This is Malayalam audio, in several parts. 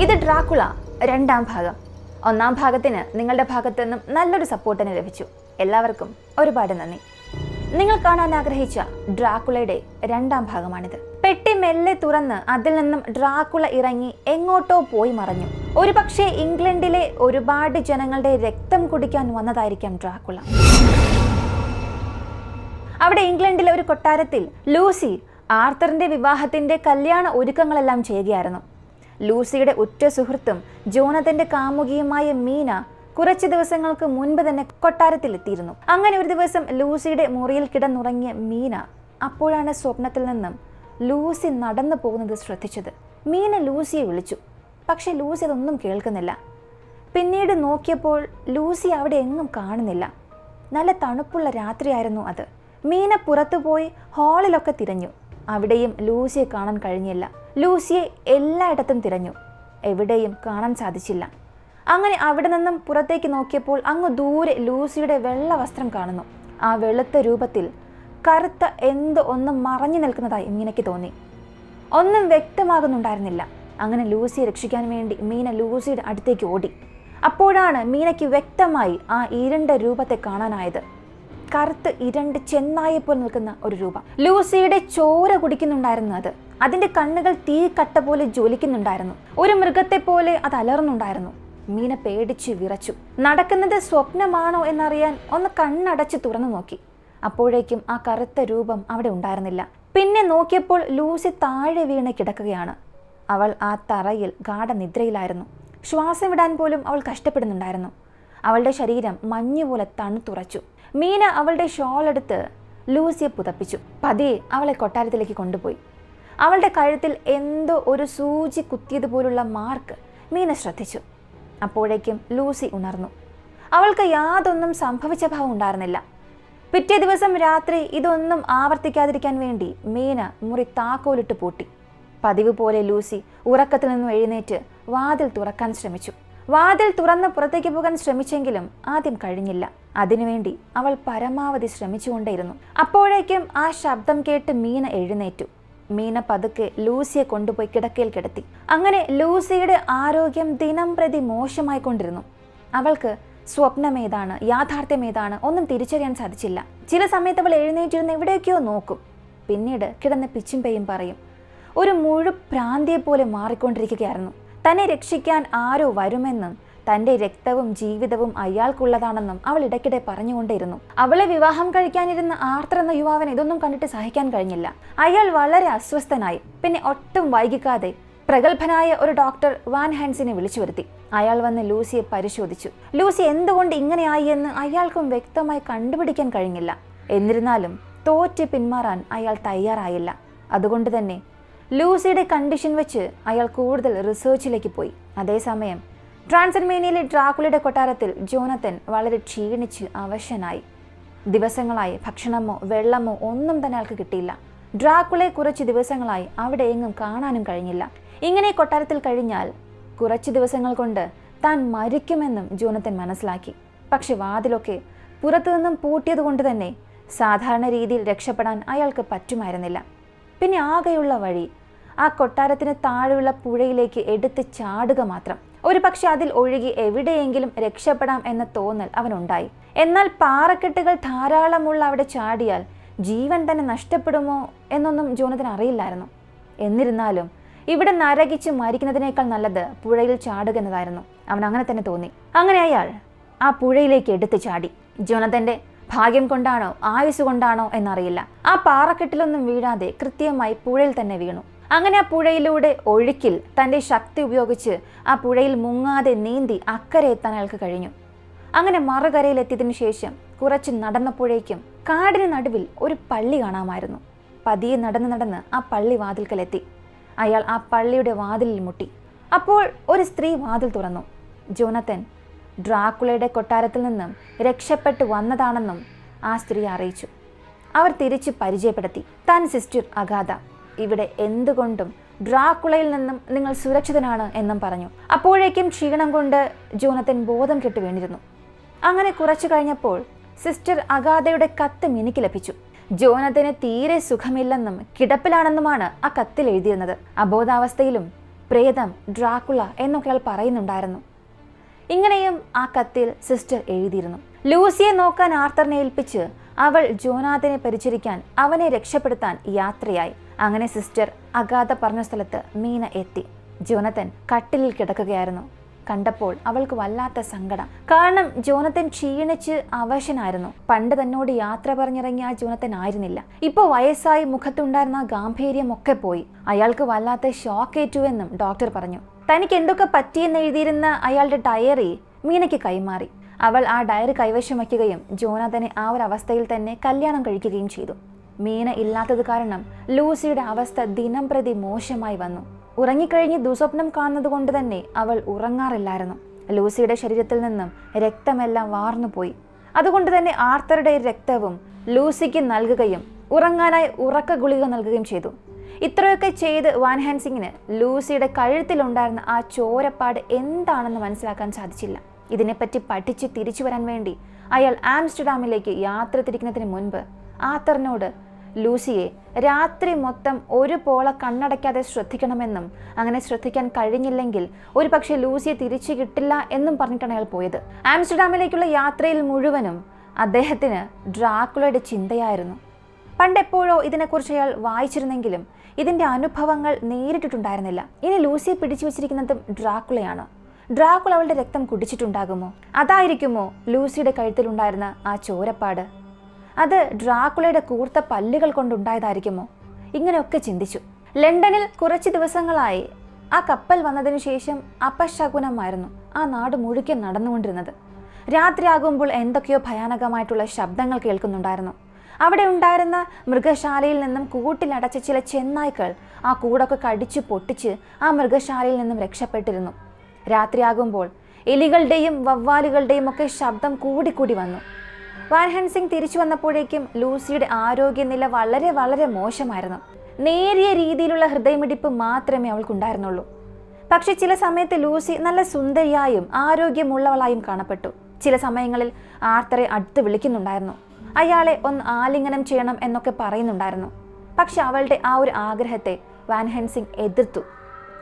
ഇത് ഡ്രാക്കുള രണ്ടാം ഭാഗം. ഒന്നാം ഭാഗത്തിന് നിങ്ങളുടെ ഭാഗത്തു നിന്നും നല്ലൊരു സപ്പോർട്ടിന് ലഭിച്ചു. എല്ലാവർക്കും ഒരുപാട് നന്ദി. നിങ്ങൾ കാണാൻ ആഗ്രഹിച്ച ഡ്രാക്കുളയുടെ രണ്ടാം ഭാഗമാണിത്. പെട്ടി മെല്ലെ തുറന്ന് അതിൽ നിന്നും ഡ്രാക്കുള ഇറങ്ങി എങ്ങോട്ടോ പോയി മറഞ്ഞു. ഒരുപക്ഷെ ഇംഗ്ലണ്ടിലെ ഒരുപാട് ജനങ്ങളുടെ രക്തം കുടിക്കാൻ വന്നതായിരിക്കാം ഡ്രാക്കുള. അവിടെ ഇംഗ്ലണ്ടിലെ ഒരു കൊട്ടാരത്തിൽ ലൂസി ആർത്തറിന്റെ വിവാഹത്തിന്റെ കല്യാണ ഒരുക്കങ്ങളെല്ലാം ചെയ്യുകയായിരുന്നു. ലൂസിയുടെ ഉറ്റ സുഹൃത്തും ജോനതന്റെ കാമുകിയുമായ മീന കുറച്ച് ദിവസങ്ങൾക്ക് മുൻപ് തന്നെ കൊട്ടാരത്തിൽ എത്തിയിരുന്നു. അങ്ങനെ ഒരു ദിവസം ലൂസിയുടെ മുറിയിൽ കിടന്നുറങ്ങിയ മീന അപ്പോഴാണ് സ്വപ്നത്തിൽ നിന്നും ലൂസി നടന്നു പോകുന്നത് ശ്രദ്ധിച്ചത്. മീന ലൂസിയെ വിളിച്ചു, പക്ഷെ ലൂസി അതൊന്നും കേൾക്കുന്നില്ല. പിന്നീട് നോക്കിയപ്പോൾ ലൂസി അവിടെ എങ്ങും കാണുന്നില്ല. നല്ല തണുപ്പുള്ള രാത്രിയായിരുന്നു അത്. മീന പുറത്തുപോയി ഹാളിലൊക്കെ തിരഞ്ഞു. അവിടെയും ലൂസിയെ കാണാൻ കഴിഞ്ഞില്ല. ലൂസിയെ എല്ലായിടത്തും തിരഞ്ഞു, എവിടെയും കാണാൻ സാധിച്ചില്ല. അങ്ങനെ അവിടെ നിന്നും പുറത്തേക്ക് നോക്കിയപ്പോൾ അങ്ങ് ദൂരെ ലൂസിയുടെ വെള്ള വസ്ത്രം കാണുന്നു. ആ വെളുത്ത രൂപത്തിൽ കറുത്ത എന്തോ ഒന്നും മറഞ്ഞു നിൽക്കുന്നതായി മീനയ്ക്ക് തോന്നി. ഒന്നും വ്യക്തമാകുന്നുണ്ടായിരുന്നില്ല. അങ്ങനെ ലൂസിയെ രക്ഷിക്കാൻ വേണ്ടി മീന ലൂസിയുടെ അടുത്തേക്ക് ഓടി. അപ്പോഴാണ് മീനയ്ക്ക് വ്യക്തമായി ആ ഇരുണ്ട രൂപത്തെ കാണാനായത്. കറുത്ത് ഇരണ്ട് ചെന്നായെപ്പോൾ നിൽക്കുന്ന ഒരു രൂപം. ലൂസിയുടെ ചോര കുടിക്കുന്നുണ്ടായിരുന്നു അത്. അതിന്റെ കണ്ണുകൾ തീ കട്ട പോലെ ജ്വലിക്കുന്നുണ്ടായിരുന്നു. ഒരു മൃഗത്തെ പോലെ അത് അലർന്നുണ്ടായിരുന്നു. മീന പേടിച്ച് വിറച്ചു. നടക്കുന്നത് സ്വപ്നമാണോ എന്നറിയാൻ ഒന്ന് കണ്ണടച്ച് തുറന്നു നോക്കി. അപ്പോഴേക്കും ആ കറുത്ത രൂപം അവിടെ ഉണ്ടായിരുന്നില്ല. പിന്നെ നോക്കിയപ്പോൾ ലൂസി താഴെ വീണ് കിടക്കുകയാണ്. അവൾ ആ തറയിൽ ഗാഢനിദ്രയിലായിരുന്നു. ശ്വാസം വിടാൻ പോലും അവൾ കഷ്ടപ്പെടുന്നുണ്ടായിരുന്നു. അവളുടെ ശരീരം മഞ്ഞുപോലെ തണുത്തുറച്ചു. മീന അവളുടെ ഷോൾ എടുത്ത് ലൂസിയെ പുതപ്പിച്ചു. പതിയെ അവളെ കൊട്ടാരത്തിലേക്ക് കൊണ്ടുപോയി. അവളുടെ കഴുത്തിൽ എന്തോ ഒരു സൂചി കുത്തിയതുപോലുള്ള മാർക്ക് മീന ശ്രദ്ധിച്ചു. അപ്പോഴേക്കും ലൂസി ഉണർന്നു. അവൾക്ക് യാതൊന്നും സംഭവിച്ച ഭാവം ഉണ്ടായിരുന്നില്ല. പിറ്റേ ദിവസം രാത്രി ഇതൊന്നും ആവർത്തിക്കാതിരിക്കാൻ വേണ്ടി മീന മുറി താക്കോലിട്ട് പൂട്ടി. പതിവ് പോലെ ലൂസി ഉറക്കത്തിൽ നിന്നും എഴുന്നേറ്റ് വാതിൽ തുറക്കാൻ ശ്രമിച്ചു. വാതിൽ തുറന്ന് പുറത്തേക്ക് പോകാൻ ശ്രമിച്ചെങ്കിലും ആദ്യം കഴിഞ്ഞില്ല. അതിനുവേണ്ടി അവൾ പരമാവധി ശ്രമിച്ചുകൊണ്ടേയിരുന്നു. അപ്പോഴേക്കും ആ ശബ്ദം കേട്ട് മീന എഴുന്നേറ്റു. മീന പതുക്കെ ലൂസിയെ കൊണ്ടുപോയി കിടക്കയിൽ കിടത്തി. അങ്ങനെ ലൂസിയുടെ ആരോഗ്യം ദിനം പ്രതി മോശമായിക്കൊണ്ടിരുന്നു. അവൾക്ക് സ്വപ്നമേതാണ് യാഥാർത്ഥ്യമേതാണ് ഒന്നും തിരിച്ചറിയാൻ സാധിച്ചില്ല. ചില സമയത്ത് അവൾ എഴുന്നേറ്റിരുന്ന് എവിടേക്കോ നോക്കും. പിന്നീട് കിടന്ന് പിച്ചും പെയ്യും പറയും. ഒരു മുഴുപ്രാന്തിയെ പോലെ മാറിക്കൊണ്ടിരിക്കുകയായിരുന്നു. തന്നെ രക്ഷിക്കാൻ ആരോ വരുമെന്നും തൻ്റെ രക്തവും ജീവിതവും അയാൾക്കുള്ളതാണെന്നും അവൾ ഇടയ്ക്കിടെ പറഞ്ഞുകൊണ്ടേയിരുന്നു. അവളെ വിവാഹം കഴിക്കാനിരുന്ന ആർത്തർ എന്ന യുവാവിന് ഇതൊന്നും കണ്ടിട്ട് സഹിക്കാൻ കഴിഞ്ഞില്ല. അയാൾ വളരെ അസ്വസ്ഥനായി. പിന്നെ ഒട്ടും വൈകിക്കാതെ പ്രഗത്ഭനായ ഒരു ഡോക്ടർ വാൻ ഹാൻസിനെ വിളിച്ചു വരുത്തി. അയാൾ വന്ന് ലൂസിയെ പരിശോധിച്ചു. ലൂസി എന്തുകൊണ്ട് ഇങ്ങനെയായി എന്ന് അയാൾക്കും വ്യക്തമായി കണ്ടുപിടിക്കാൻ കഴിഞ്ഞില്ല. എന്നിരുന്നാലും തോറ്റ് പിന്മാറാൻ അയാൾ തയ്യാറായില്ല. അതുകൊണ്ട് തന്നെ ലൂസിയുടെ കണ്ടീഷൻ വെച്ച് അയാൾ കൂടുതൽ റിസർച്ചിലേക്ക് പോയി. അതേസമയം ട്രാൻസിൽവേനിയയിലെ ഡ്രാക്കുളയുടെ കൊട്ടാരത്തിൽ ജോനതൻ വളരെ ക്ഷീണിച്ച് അവശനായി. ദിവസങ്ങളായി ഭക്ഷണമോ വെള്ളമോ ഒന്നും തന്നെ അയാൾക്ക് കിട്ടിയില്ല. ഡ്രാക്കുളയെ കുറച്ച് ദിവസങ്ങളായി അവിടെ എങ്ങും കാണാനും കഴിഞ്ഞില്ല. ഇങ്ങനെ കൊട്ടാരത്തിൽ കഴിഞ്ഞാൽ കുറച്ച് ദിവസങ്ങൾ കൊണ്ട് താൻ മരിക്കുമെന്നും ജോനതൻ മനസ്സിലാക്കി. പക്ഷെ വാതിലൊക്കെ പുറത്തുനിന്നും പൂട്ടിയത് കൊണ്ട് തന്നെ സാധാരണ രീതിയിൽ രക്ഷപ്പെടാൻ അയാൾക്ക് പറ്റുമായിരുന്നില്ല. പിന്നെ ആകെയുള്ള വഴി ആ കൊട്ടാരത്തിന് താഴെയുള്ള പുഴയിലേക്ക് എടുത്ത് ചാടുക മാത്രം. ഒരു പക്ഷെ അതിൽ ഒഴുകി എവിടെയെങ്കിലും രക്ഷപ്പെടാം എന്ന തോന്നൽ അവനുണ്ടായി. എന്നാൽ പാറക്കെട്ടുകൾ ധാരാളമുള്ള അവിടെ ചാടിയാൽ ജീവൻ തന്നെ നഷ്ടപ്പെടുമോ എന്നൊന്നും ജോനതൻ അറിയില്ലായിരുന്നു. എന്നിരുന്നാലും ഇവിടെ നരകിച്ച് മരിക്കുന്നതിനേക്കാൾ നല്ലത് പുഴയിൽ ചാടുക എന്നതായിരുന്നു. അവൻ അങ്ങനെ തന്നെ തോന്നി. അങ്ങനെ അയാൾ ആ പുഴയിലേക്ക് എടുത്ത് ചാടി. ജോനതന്റെ ഭാഗ്യം കൊണ്ടാണോ ആയുസ് കൊണ്ടാണോ എന്നറിയില്ല, ആ പാറക്കെട്ടിലൊന്നും വീഴാതെ കൃത്യമായി പുഴയിൽ തന്നെ വീണു. അങ്ങനെ ആ പുഴയിലൂടെ ഒഴുക്കിൽ തൻ്റെ ശക്തി ഉപയോഗിച്ച് ആ പുഴയിൽ മുങ്ങാതെ നീന്തി അക്കരെ എത്താൻ അയാൾക്ക് കഴിഞ്ഞു. അങ്ങനെ മറുകരയിലെത്തിയതിനു ശേഷം കുറച്ച് നടന്നപ്പോഴേക്കും കാടിന് നടുവിൽ ഒരു പള്ളി കാണാമായിരുന്നു. പതിയെ നടന്ന് ആ പള്ളി വാതിൽക്കലെത്തി. അയാൾ ആ പള്ളിയുടെ വാതിലിൽ മുട്ടി. അപ്പോൾ ഒരു സ്ത്രീ വാതിൽ തുറന്നു. ജോനതൻ ഡ്രാക്കുളയുടെ കൊട്ടാരത്തിൽ നിന്നും രക്ഷപ്പെട്ടു വന്നതാണെന്നും ആ സ്ത്രീ അറിയിച്ചു. അവർ തിരിച്ച് പരിചയപ്പെടുത്തി. താൻ സിസ്റ്റർ അഗാധ, ഇവിടെ എന്തുകൊണ്ടും ഡ്രാക്കുളയിൽ നിന്നും നിങ്ങൾ സുരക്ഷിതനാണ് എന്നും പറഞ്ഞു. അപ്പോഴേക്കും ക്ഷീണം കൊണ്ട് ജോനതൻ ബോധം കെട്ടു വീണിരുന്നു. അങ്ങനെ കുറച്ചു കഴിഞ്ഞപ്പോൾ സിസ്റ്റർ അഗാധയുടെ കത്ത് മിനിക്ക് ലഭിച്ചു. ജോനതന് തീരെ സുഖമില്ലെന്നും കിടപ്പിലാണെന്നുമാണ് ആ കത്തിൽ എഴുതിയിരുന്നത്. അബോധാവസ്ഥയിലും പ്രേതം, ഡ്രാക്കുള എന്നൊക്കെ അയാൾ പറയുന്നുണ്ടായിരുന്നു. ഇങ്ങനെയും ആ കത്തിൽ സിസ്റ്റർ എഴുതിയിരുന്നു. ലൂസിയെ നോക്കാൻ ആർത്തറിനെ ഏൽപ്പിച്ച് അവൾ ജോനാഥനെ പരിചരിക്കാൻ, അവനെ രക്ഷപ്പെടുത്താൻ യാത്രയായി. അങ്ങനെ സിസ്റ്റർ അഗാധ പറഞ്ഞ സ്ഥലത്ത് മീന എത്തി. ജോനത്തൻ കട്ടിലിൽ കിടക്കുകയായിരുന്നു. കണ്ടപ്പോൾ അവൾക്ക് വല്ലാത്ത സങ്കടം. കാരണം ജോനത്തൻ ക്ഷീണിച്ച് അവശനായിരുന്നു. പണ്ട് തന്നോട് യാത്ര പറഞ്ഞിറങ്ങിയ ആ ജോനത്തൻ ആയിരുന്നില്ല. ഇപ്പോൾ വയസ്സായി മുഖത്തുണ്ടായിരുന്ന ഗാംഭീര്യം ഒക്കെ പോയി. അയാൾക്ക് വല്ലാത്ത ഷോക്കേറ്റുവെന്നും ഡോക്ടർ പറഞ്ഞു. തനിക്ക് എന്തൊക്കെ പറ്റിയെന്ന് എഴുതിയിരുന്ന അയാളുടെ ഡയറി മീനയ്ക്ക് കൈമാറി. അവൾ ആ ഡയറി കൈവശം വയ്ക്കുകയും ജോനാഥനെ ആ ഒരു അവസ്ഥയിൽ തന്നെ കല്യാണം കഴിക്കുകയും ചെയ്തു. മീന ഇല്ലാത്തത് കാരണം ലൂസിയുടെ അവസ്ഥ ദിനം പ്രതി മോശമായി വന്നു. ഉറങ്ങിക്കഴിഞ്ഞ് ദുസ്വപ്നം കാണുന്നത് കൊണ്ട് തന്നെ അവൾ ഉറങ്ങാറില്ലായിരുന്നു. ലൂസിയുടെ ശരീരത്തിൽ നിന്നും രക്തമെല്ലാം വാർന്നുപോയി. അതുകൊണ്ട് തന്നെ ആർത്തറുടെ രക്തവും ലൂസിക്ക് നൽകുകയും ഉറങ്ങാനായി ഉറക്ക ഗുളിക നൽകുകയും ചെയ്തു. ഇത്രയൊക്കെ ചെയ്ത് വാൻ ഹെൽസിങ്ങിന് ലൂസിയുടെ കഴുത്തിലുണ്ടായിരുന്ന ആ ചോരപ്പാട് എന്താണെന്ന് മനസ്സിലാക്കാൻ സാധിച്ചില്ല. ഇതിനെപ്പറ്റി പഠിച്ച് തിരിച്ചു വരാൻ വേണ്ടി അയാൾ ആംസ്റ്റർഡാമിലേക്ക് യാത്ര തിരിക്കുന്നതിന് മുൻപ് ആർത്തറിനോട് ലൂസിയെ രാത്രി മൊത്തം ഒരു പോള കണ്ണടയ്ക്കാതെ ശ്രദ്ധിക്കണമെന്നും അങ്ങനെ ശ്രദ്ധിക്കാൻ കഴിഞ്ഞില്ലെങ്കിൽ ഒരു പക്ഷേ ലൂസിയെ തിരിച്ചു കിട്ടില്ല എന്നും പറഞ്ഞിട്ടാണ് അയാൾ പോയത്. ആംസ്റ്റർഡാമിലേക്കുള്ള യാത്രയിൽ മുഴുവനും അദ്ദേഹത്തിന് ഡ്രാക്കുളയുടെ ചിന്തയായിരുന്നു. പണ്ടെപ്പോഴോ ഇതിനെക്കുറിച്ച് അയാൾ വായിച്ചിരുന്നെങ്കിലും ഇതിന്റെ അനുഭവങ്ങൾ നേരിട്ടിട്ടുണ്ടായിരുന്നില്ല. ഇനി ലൂസിയെ പിടിച്ചു വെച്ചിരിക്കുന്നതും ഡ്രാക്കുളയാണ്. ഡ്രാക്കുള അവളുടെ രക്തം കുടിച്ചിട്ടുണ്ടാകുമോ? അതായിരിക്കുമോ ലൂസിയുടെ കഴുത്തിലുണ്ടായിരുന്ന ആ ചോരപ്പാട്? അത് ഡ്രാക്കുളയുടെ കൂർത്ത പല്ലുകൾ കൊണ്ടുണ്ടായതായിരിക്കുമോ? ഇങ്ങനെയൊക്കെ ചിന്തിച്ചു. ലണ്ടനിൽ കുറച്ച് ദിവസങ്ങളായി ആ കപ്പൽ വന്നതിനു ശേഷം അപശകുനമായിരുന്നു ആ നാട് മുഴുക്കെ നടന്നുകൊണ്ടിരുന്നത്. രാത്രിയാകുമ്പോൾ എന്തൊക്കെയോ ഭയാനകമായിട്ടുള്ള ശബ്ദങ്ങൾ കേൾക്കുന്നുണ്ടായിരുന്നു. അവിടെ ഉണ്ടായിരുന്ന മൃഗശാലയിൽ നിന്നും കൂട്ടിലടച്ച ചില ചെന്നായ്ക്കൾ ആ കൂടൊക്കെ കടിച്ചു പൊട്ടിച്ച് ആ മൃഗശാലയിൽ നിന്നും രക്ഷപ്പെട്ടിരുന്നു. രാത്രിയാകുമ്പോൾ എലികളുടെയും വവ്വാലുകളുടെയും ഒക്കെ ശബ്ദം കൂടിക്കൂടി വന്നു. വാൻ ഹെൽസിംഗ് തിരിച്ചു വന്നപ്പോഴേക്കും ലൂസിയുടെ ആരോഗ്യനില വളരെ വളരെ മോശമായിരുന്നു. നേരിയ രീതിയിലുള്ള ഹൃദയമിടിപ്പ് മാത്രമേ അവൾക്കുണ്ടായിരുന്നുള്ളൂ. പക്ഷെ ചില സമയത്ത് ലൂസി നല്ല സുന്ദരിയായും ആരോഗ്യമുള്ളവളായും കാണപ്പെട്ടു. ചില സമയങ്ങളിൽ ആർത്തറെ അടുത്ത് വിളിക്കുന്നുണ്ടായിരുന്നു. അയാളെ ഒന്ന് ആലിംഗനം ചെയ്യണം എന്നൊക്കെ പറയുന്നുണ്ടായിരുന്നു. പക്ഷെ അവളുടെ ആ ഒരു ആഗ്രഹത്തെ വാൻ ഹെൽസിംഗ് എതിർത്തു.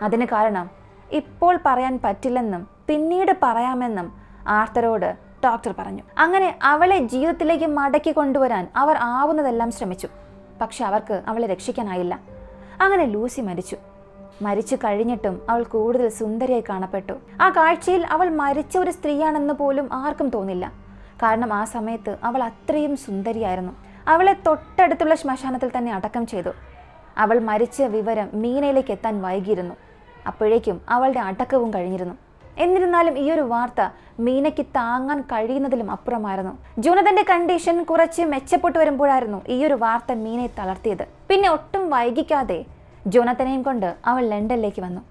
അതിന് കാരണം ഇപ്പോൾ പറയാൻ പറ്റില്ലെന്നും പിന്നീട് പറയാമെന്നും ആർത്തറോട് ഡോക്ടർ പറഞ്ഞു. അങ്ങനെ അവളെ ജീവിതത്തിലേക്ക് മടക്കി കൊണ്ടുവരാൻ അവർ ആവുന്നതെല്ലാം ശ്രമിച്ചു. പക്ഷെ അവർക്ക് അവളെ രക്ഷിക്കാനായില്ല. അങ്ങനെ ലൂസി മരിച്ചു. മരിച്ചു കഴിഞ്ഞിട്ടും അവൾ കൂടുതൽ സുന്ദരിയായി കാണപ്പെട്ടു. ആ കാഴ്ചയിൽ അവൾ മരിച്ച ഒരു സ്ത്രീയാണെന്ന് പോലും ആർക്കും തോന്നില്ല. കാരണം ആ സമയത്ത് അവൾ അത്രയും സുന്ദരിയായിരുന്നു. അവളെ തൊട്ടടുത്തുള്ള ശ്മശാനത്തിൽ തന്നെ അടക്കം ചെയ്തു. അവൾ മരിച്ച വിവരം മീനയിലേക്ക് എത്താൻ വൈകിയിരുന്നു. അപ്പോഴേക്കും അവളുടെ അടക്കവും കഴിഞ്ഞിരുന്നു. എന്നിരുന്നാലും ഈ ഒരു വാർത്ത മീനയ്ക്ക് താങ്ങാൻ കഴിയുന്നതിലും അപ്പുറമായിരുന്നു. ജോനഥന്റെ കണ്ടീഷൻ കുറച്ച് മെച്ചപ്പെട്ടു വരുമ്പോഴായിരുന്നു ഈ ഒരു വാർത്ത മീനയെ തളർത്തിയത്. പിന്നെ ഒട്ടും വൈകിക്കാതെ ജോനഥനെയും കൊണ്ട് അവൾ ലണ്ടനിലേക്ക് വന്നു.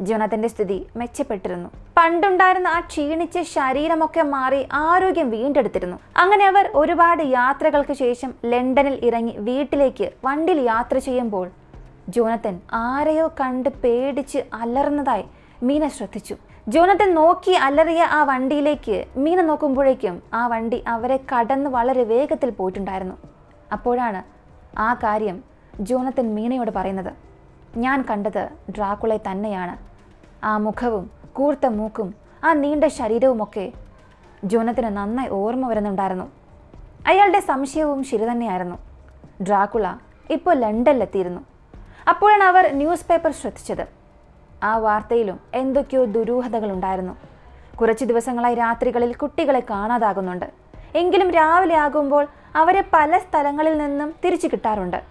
ജോനഥന്റെ സ്ഥിതി മെച്ചപ്പെട്ടിരുന്നു. പണ്ടുണ്ടായിരുന്ന ആ ക്ഷീണിച്ച ശരീരമൊക്കെ മാറി ആരോഗ്യം വീണ്ടെടുത്തിരുന്നു. അങ്ങനെ അവർ ഒരുപാട് യാത്രകൾക്ക് ശേഷം ലണ്ടനിൽ ഇറങ്ങി വീട്ടിലേക്ക് വണ്ടിയിൽ യാത്ര ചെയ്യുമ്പോൾ ജോനഥൻ ആരെയോ കണ്ട് പേടിച്ച് അലർന്നതായി മീന ശ്രദ്ധിച്ചു. ജോനഥൻ നോക്കി അലറിയ ആ വണ്ടിയിലേക്ക് മീന നോക്കുമ്പോഴേക്കും ആ വണ്ടി അവരെ കടന്ന് വളരെ വേഗത്തിൽ പോയിട്ടുണ്ടായിരുന്നു. അപ്പോഴാണ് ആ കാര്യം ജോനഥൻ മീനയോട് പറയുന്നത്. ഞാൻ കണ്ടത് ഡ്രാക്കുളയെ തന്നെയാണ്. ആ മുഖവും കൂർത്ത മൂക്കും ആ നീണ്ട ശരീരവുമൊക്കെ ജോനഥന് നന്നായി ഓർമ്മ വരുന്നുണ്ടായിരുന്നു. അയാളുടെ സംശയവും ശരി തന്നെയായിരുന്നു. ഡ്രാക്കുള ഇപ്പോൾ ലണ്ടനിലെത്തിയിരുന്നു. അപ്പോഴാണ് അവർ ന്യൂസ് പേപ്പർ ശ്രദ്ധിച്ചത്. ആ വാർത്തയിലും എന്തൊക്കെയോ ദുരൂഹതകളുണ്ടായിരുന്നു. കുറച്ച് ദിവസങ്ങളായി രാത്രികളിൽ കുട്ടികളെ കാണാതാകുന്നുണ്ട്. എങ്കിലും രാവിലെ ആകുമ്പോൾ അവരെ പല സ്ഥലങ്ങളിൽ നിന്നും തിരിച്ചു കിട്ടാറുണ്ട്.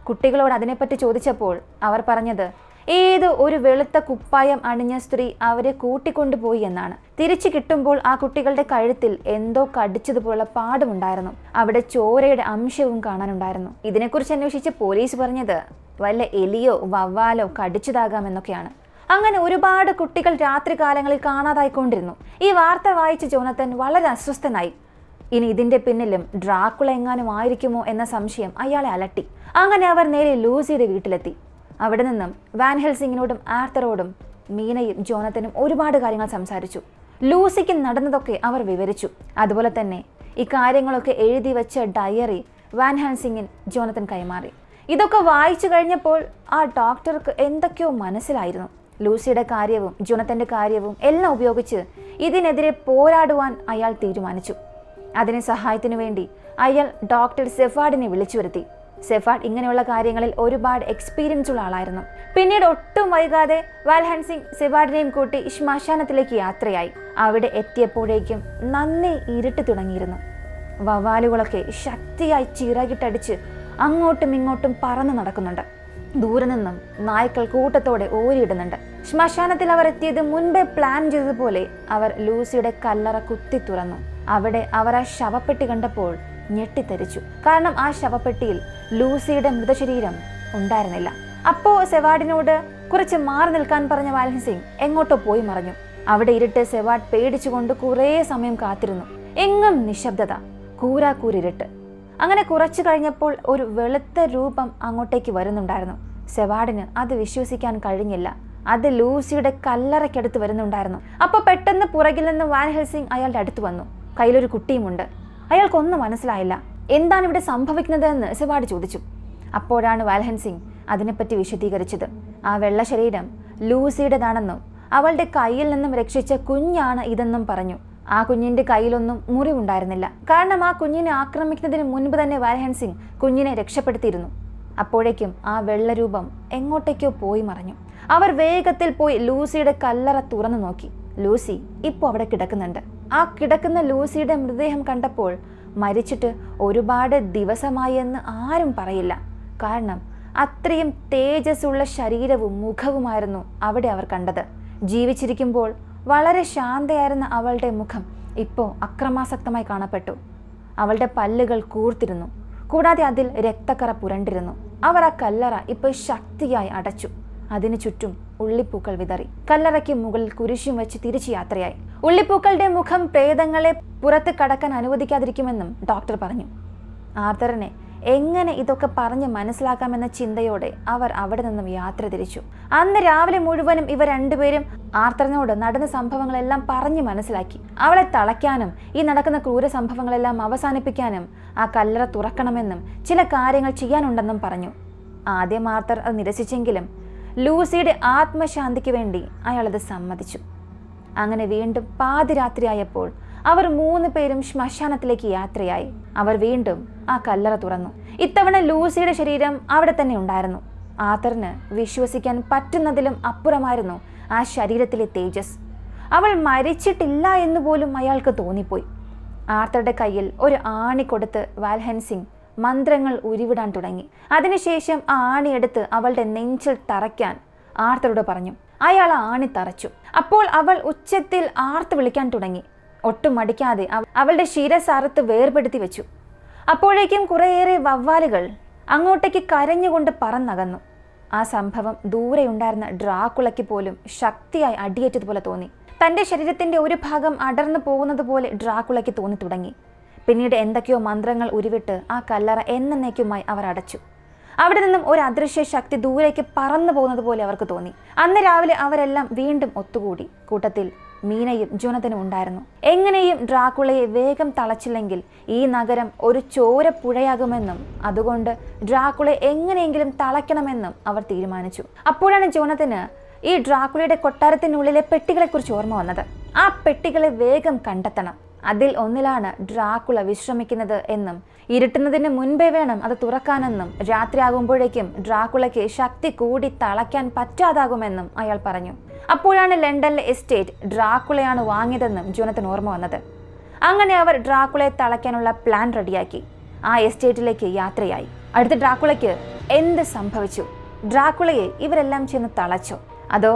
കുട്ടികളോട് അതിനെപ്പറ്റി ചോദിച്ചപ്പോൾ അവർ പറഞ്ഞത് ഏതോ ഒരു വെളുത്ത കുപ്പായം അണിഞ്ഞ സ്ത്രീ അവരെ കൂട്ടിക്കൊണ്ടുപോയി എന്നാണ്. തിരിച്ചു കിട്ടുമ്പോൾ ആ കുട്ടികളുടെ കഴുത്തിൽ എന്തോ കടിച്ചതുപോലുള്ള പാടുമുണ്ടായിരുന്നു. അവിടെ ചോരയുടെ അംശവും കാണാനുണ്ടായിരുന്നു. ഇതിനെക്കുറിച്ച് അന്വേഷിച്ച് പോലീസ് പറഞ്ഞത് വല്ല എലിയോ വവ്വാലോ കടിച്ചതാകാമെന്നൊക്കെയാണ്. അങ്ങനെ ഒരുപാട് കുട്ടികൾ രാത്രികാലങ്ങളിൽ കാണാതായിക്കൊണ്ടിരുന്നു. ഈ വാർത്ത വായിച്ച് ജോനഥൻ വളരെ അസ്വസ്ഥനായി. ഇനി ഇതിന്റെ പിന്നിലും ഡ്രാക്കുള എങ്ങാനും ആയിരിക്കുമോ എന്ന സംശയം അയാളെ അലട്ടി. അങ്ങനെ അവർ നേരെ ലൂസിയുടെ വീട്ടിലെത്തി. അവിടെ നിന്നും വാൻ ഹെൽസിങ്ങിനോടും ആർത്തറോടും മീനയും ജോനഥനും ഒരുപാട് കാര്യങ്ങൾ സംസാരിച്ചു. ലൂസിക്ക് നടന്നതൊക്കെ അവർ വിവരിച്ചു. അതുപോലെ തന്നെ ഈ കാര്യങ്ങളൊക്കെ എഴുതി വെച്ച ഡയറി വാൻ ഹെൽസിങ്ങിന് ജോനഥൻ കൈമാറി. ഇതൊക്കെ വായിച്ചു കഴിഞ്ഞപ്പോൾ ആ ഡോക്ടർക്ക് എന്തൊക്കെയോ മനസ്സിലായിരുന്നു. ലൂസിയുടെ കാര്യവും ജോണത്തൻ്റെ കാര്യവും എല്ലാം ഉപയോഗിച്ച് ഇതിനെതിരെ പോരാടുവാൻ അയാൾ തീരുമാനിച്ചു. അതിന് സഹായത്തിനു വേണ്ടി അയാൾ ഡോക്ടർ സെഫാർഡിനെ വിളിച്ചു വരുത്തി. സെഫാർഡ് ഇങ്ങനെയുള്ള കാര്യങ്ങളിൽ ഒരുപാട് എക്സ്പീരിയൻസ് ഉള്ള ആളായിരുന്നു. പിന്നീട് ഒട്ടും വൈകാതെ വാൽ ഹെൻസിംഗ് സെഫാർഡിനെയും കൂട്ടി ശ്മശാനത്തിലേക്ക് യാത്രയായി. അവിടെ എത്തിയപ്പോഴേക്കും നന്നേ ഇരുട്ട് തുടങ്ങിയിരുന്നു. വവ്വാലുകളൊക്കെ ശക്തിയായി ചിറകിട്ടടിച്ച് അങ്ങോട്ടും ഇങ്ങോട്ടും പറന്നു നടക്കുന്നുണ്ട്. ദൂരെ നിന്നും നായ്ക്കൾ കൂട്ടത്തോടെ ഓരിയിടുന്നുണ്ട്. ശ്മശാനത്തിൽ അവർ എത്തിയത് മുൻപേ പ്ലാൻ ചെയ്തതുപോലെ അവർ ലൂസിയുടെ കല്ലറ കുത്തി തുറന്നു. അവിടെ അവർ ആ ശവപ്പെട്ടി കണ്ടപ്പോൾ ഞെട്ടിത്തെറിച്ചു. കാരണം ആ ശവപ്പെട്ടിയിൽ ലൂസിയുടെ മൃതശരീരം ഉണ്ടായിരുന്നില്ല. അപ്പോ സെവാർഡിനോട് കുറച്ച് മാറി നിൽക്കാൻ പറഞ്ഞ വാൽ ഹെൻസിംഗ് എങ്ങോട്ടോ പോയി മറഞ്ഞു. അവിടെ ഇരുട്ട് സെവാർഡ് പേടിച്ചുകൊണ്ട് കുറേ സമയം കാത്തിരുന്നു. എങ്ങും നിശബ്ദത, കൂരാക്കൂരിരുട്ട്. അങ്ങനെ കുറച്ചു കഴിഞ്ഞപ്പോൾ ഒരു വെളുത്ത രൂപം അങ്ങോട്ടേക്ക് വരുന്നുണ്ടായിരുന്നു. സെവാർഡിന് അത് വിശ്വസിക്കാൻ കഴിഞ്ഞില്ല. അത് ലൂസിയുടെ കല്ലറയ്ക്കടുത്ത് വരുന്നുണ്ടായിരുന്നു. അപ്പോൾ പെട്ടെന്ന് പുറകിൽ നിന്ന് വാൻ ഹെൽസിംഗ് അയാളുടെ അടുത്ത് വന്നു. കയ്യിലൊരു കുട്ടിയുമുണ്ട്. അയാൾക്കൊന്നും മനസ്സിലായില്ല. എന്താണ് ഇവിടെ സംഭവിക്കുന്നത് എന്ന് സെവാർഡ് ചോദിച്ചു. അപ്പോഴാണ് വാൽ ഹെൻസിംഗ് അതിനെപ്പറ്റി വിശദീകരിച്ചത്. ആ വെള്ള ശരീരം ലൂസിയുടേതാണെന്നും അവളുടെ കയ്യിൽ നിന്നും രക്ഷിച്ച കുഞ്ഞാണ് ഇതെന്നും പറഞ്ഞു. ആ കുഞ്ഞിന്റെ കയ്യിലൊന്നും മുറിവുണ്ടായിരുന്നില്ല. കാരണം ആ കുഞ്ഞിനെ ആക്രമിക്കുന്നതിന് മുൻപ് തന്നെ വാൽ ഹെൻസിംഗ് കുഞ്ഞിനെ രക്ഷപ്പെടുത്തിയിരുന്നു. അപ്പോഴേക്കും ആ വെള്ളരൂപം എങ്ങോട്ടേക്കോ പോയി മറഞ്ഞു. അവർ വേഗത്തിൽ പോയി ലൂസിയുടെ കല്ലറ തുറന്നു നോക്കി. ലൂസി ഇപ്പോൾ അവിടെ കിടക്കുന്നുണ്ട്. ആ കിടക്കുന്ന ലൂസിയുടെ മൃതദേഹം കണ്ടപ്പോൾ മരിച്ചിട്ട് ഒരുപാട് ദിവസമായി എന്ന് ആരും പറയില്ല. കാരണം അത്രയും തേജസ്സുള്ള ശരീരവും മുഖവുമായിരുന്നു അവിടെ അവർ കണ്ടത്. ജീവിച്ചിരിക്കുമ്പോൾ വളരെ ശാന്തയായിരുന്ന അവളുടെ മുഖം ഇപ്പോൾ അക്രമാസക്തമായി കാണപ്പെട്ടു. അവളുടെ പല്ലുകൾ കൂർത്തിരുന്നു. കൂടാതെ അതിൽ രക്തക്കറ പുരണ്ടിരുന്നു. അവർ ആ കല്ലറ ഇപ്പോൾ ശക്തിയായി അടച്ചു. അതിനു ചുറ്റും ഉള്ളിപ്പൂക്കൾ വിതറി. കല്ലറയ്ക്ക് മുകളിൽ കുരിശും വെച്ച് തിരിച്ചു യാത്രയായി. ഉള്ളിപ്പൂക്കളുടെ മുഖം പ്രേതങ്ങളെ പുറത്ത് കടക്കാൻ അനുവദിക്കാതിരിക്കുമെന്നും ഡോക്ടർ പറഞ്ഞു. ആർത്തറിനെ എങ്ങനെ ഇതൊക്കെ പറഞ്ഞ് മനസ്സിലാക്കാമെന്ന ചിന്തയോടെ അവർ അവിടെ നിന്നും യാത്ര തിരിച്ചു. അന്ന് രാവിലെ മുഴുവനും ഇവർ രണ്ടുപേരും ആർത്തറിനോട് നടന്ന സംഭവങ്ങളെല്ലാം പറഞ്ഞ് മനസ്സിലാക്കി. അവളെ തളയ്ക്കാനും ഈ നടക്കുന്ന ക്രൂര സംഭവങ്ങളെല്ലാം അവസാനിപ്പിക്കാനും ആ കല്ലറ തുറക്കണമെന്നും ചില കാര്യങ്ങൾ ചെയ്യാനുണ്ടെന്നും പറഞ്ഞു. ആദ്യം ആർത്തർ അത് നിരസിച്ചെങ്കിലും ലൂസിയുടെ ആത്മശാന്തിക്ക് വേണ്ടി അയാളത് സമ്മതിച്ചു. അങ്ങനെ വീണ്ടും പാതിരാത്രിയായപ്പോൾ അവർ 3 പേരും ശ്മശാനത്തിലേക്ക് യാത്രയായി. അവർ വീണ്ടും ആ കല്ലറ തുറന്നു. ഇത്തവണ ലൂസിയുടെ ശരീരം അവിടെ തന്നെ ഉണ്ടായിരുന്നു. ആർത്തറിന് വിശ്വസിക്കാൻ പറ്റുന്നതിലും അപ്പുറമായിരുന്നു ആ ശരീരത്തിലെ തേജസ്. അവൾ മരിച്ചിട്ടില്ല എന്ന് പോലും അയാൾക്ക് തോന്നിപ്പോയി. ആർത്തറുടെ കയ്യിൽ ഒരു ആണി കൊടുത്ത് വാൽ ഹെൻസിംഗ് മന്ത്രങ്ങൾ ഉരുവിടാൻ തുടങ്ങി. അതിനുശേഷം ആ ആണിയെടുത്ത് അവളുടെ നെഞ്ചിൽ തറയ്ക്കാൻ ആർത്തറോട് പറഞ്ഞു. അയാൾ ആണി തറച്ചു. അപ്പോൾ അവൾ ഉച്ചത്തിൽ ആർത്ത് വിളിക്കാൻ തുടങ്ങി. ഒട്ടും മടിക്കാതെ അവളുടെ ശിരസാരത്ത് വേർപെടുത്തി വെച്ചു. അപ്പോഴേക്കും കുറേയേറെ വവ്വാലുകൾ അങ്ങോട്ടേക്ക് കരഞ്ഞുകൊണ്ട് പറന്നകന്നു. ആ സംഭവം ദൂരെയുണ്ടായിരുന്ന ഡ്രാക്കുളയ്ക്ക് പോലും ശക്തിയായി അടിയേറ്റതുപോലെ തോന്നി. തൻ്റെ ശരീരത്തിൻ്റെ ഒരു ഭാഗം അടർന്നു പോകുന്നത് പോലെ ഡ്രാക്കുളയ്ക്ക് തോന്നി തുടങ്ങി. പിന്നീട് എന്തൊക്കെയോ മന്ത്രങ്ങൾ ഉരുവിട്ട് ആ കല്ലറ എന്നേക്കുമായി അവർ അടച്ചു. അവിടെ നിന്നും ഒരു അദൃശ്യ ശക്തി ദൂരേക്ക് പറന്നു പോകുന്നത് പോലെ അവർക്ക് തോന്നി. അന്ന് രാവിലെ അവരെല്ലാം വീണ്ടും ഒത്തുകൂടി. കൂട്ടത്തിൽ മീനയും ജോണത്തനും ഉണ്ടായിരുന്നു. എങ്ങനെയും ഡ്രാക്കുളയെ വേഗം തളച്ചില്ലെങ്കിൽ ഈ നഗരം ഒരു ചോരപ്പുഴയാകുമെന്നും അതുകൊണ്ട് ഡ്രാക്കുളയെ എങ്ങനെയെങ്കിലും തളയ്ക്കണമെന്നും അവർ തീരുമാനിച്ചു. അപ്പോഴാണ് ജോണത്തിന് ഈ ഡ്രാക്കുളയുടെ കൊട്ടാരത്തിനുള്ളിലെ പെട്ടികളെക്കുറിച്ച് ഓർമ്മ വന്നത്. ആ പെട്ടികളെ വേഗം കണ്ടെത്തണം. അതിൽ ഒന്നിലാണ് ഡ്രാക്കുള വിശ്രമിക്കുന്നത് എന്നും ഇരുട്ടുന്നതിന് മുൻപേ വേണം അത് തുറക്കാനെന്നും രാത്രിയാകുമ്പോഴേക്കും ഡ്രാക്കുളയ്ക്ക് ശക്തി കൂടി തളയ്ക്കാൻ പറ്റാതാകുമെന്നും അയാൾ പറഞ്ഞു. അപ്പോഴാണ് ലണ്ടനിലെ എസ്റ്റേറ്റ് ഡ്രാക്കുളയാണ് വാങ്ങിയതെന്നും ജോണത്തിന് ഓർമ്മ വന്നത്. അങ്ങനെ അവർ ഡ്രാക്കുളയെ തളയ്ക്കാനുള്ള പ്ലാൻ റെഡിയാക്കി ആ എസ്റ്റേറ്റിലേക്ക് യാത്രയായി. അടുത്ത ഡ്രാക്കുളയ്ക്ക് എന്ത് സംഭവിച്ചു? ഡ്രാക്കുളയെ ഇവരെല്ലാം ചെന്ന് തളച്ചോ? അതോ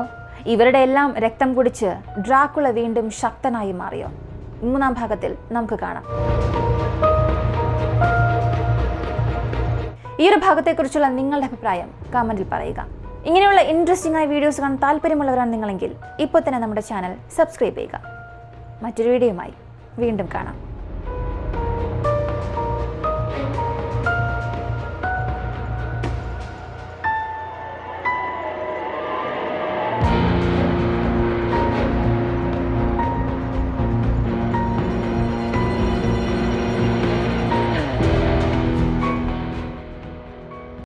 ഇവരുടെ എല്ലാം രക്തം കുടിച്ച് ഡ്രാക്കുള വീണ്ടും ശക്തനായി മാറിയോ? 3-ാം ഭാഗത്തിൽ നമുക്ക് കാണാം. ഈ ഒരു ഭാഗത്തെക്കുറിച്ചുള്ള നിങ്ങളുടെ അഭിപ്രായം കമന്റിൽ പറയുക. ഇങ്ങനെയുള്ള ഇൻട്രസ്റ്റിംഗ് ആയ വീഡിയോസ് കാണാൻ താല്പര്യമുള്ളവരാണ് നിങ്ങളെങ്കിൽ ഇപ്പോൾ തന്നെ നമ്മുടെ ചാനൽ സബ്സ്ക്രൈബ് ചെയ്യുക. മറ്റൊരു വീഡിയോയുമായി വീണ്ടും കാണാം.